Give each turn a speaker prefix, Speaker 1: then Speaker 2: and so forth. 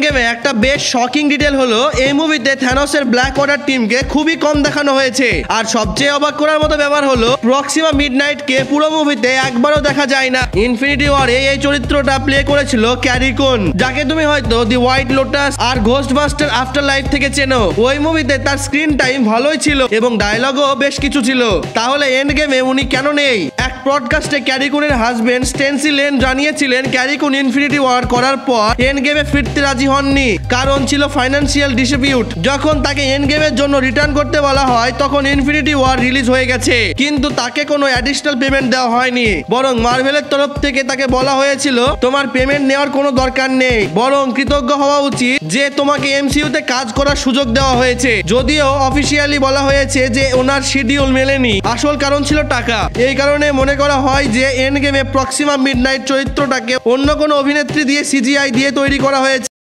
Speaker 1: গেমে একটা বেশ শকিং ডিটেল হলো এই মুভিতে থ্যানোসের ব্ল্যাক অর্ডার টিমকে খুবই কম দেখানো হয়েছে। আর সবচেয়ে অবাক করার মতো ব্যাপার হলো প্রক্সিমা মিডনাইটকে পুরো মুভিতে একবারও দেখা যায় না। ইনফিনিটি ওয়ারে এই চরিত্রটা প্লে করেছিল ক্যারি কুন, যাকে তুমি হয়তো দি হোয়াইট লোটাস আর ঘোস্টবাস্টার আফটার লাইফ থেকে চেনো। ওই মুভিতে তার স্ক্রিন টাইম ভালোই ছিল এবং ডায়লগও বেশ কিছু ছিল। তাহলে এন্ড গেমে উনি কেন নেই? এক পডকাস্টে ক্যারি কুনের হাজবেন্ড স্টেন্সি লেন জানিয়েছিলেন ক্যারি কুন ইনফিনিটি ওয়ার করার পর এন্ড গেমে ফিরতে রাজি হননি, কারণ ছিল ফাইন্যান্সিয়াল ডিসপিউট। যখন তাকে এন্ড গেমের জন্য রিটার্ন করতে বলা হয় তখন ইনফিনিটি ওয়ার রিলিজ হয়ে গেছে, কিন্তু তাকে কোনো অ্যাডিশনাল পেমেন্ট দেওয়া হয়নি। বরং মার্ভেলের তরফ থেকে তাকে বলা হয়েছিল তোমার পেমেন্ট নেওয়ার কোনো দরকার নেই, বরং কৃতজ্ঞ হওয়া উচিত যে তোমাকে এমসিইউতে কাজ করার সুযোগ দেওয়া হয়েছে। যদিও অফিসিয়ালি বলা হয়েছে যে ওনার শিডিউল মেলেনি, আসল কারণ ছিল টাকা। এই কারণে মনে করা হয় যে এন্ড গেমে প্রক্সিমা মিডনাইট চরিত্রটাকে অন্য কোনো অভিনেত্রী দিয়ে সিজিআই দিয়ে তৈরি করা হয়েছে।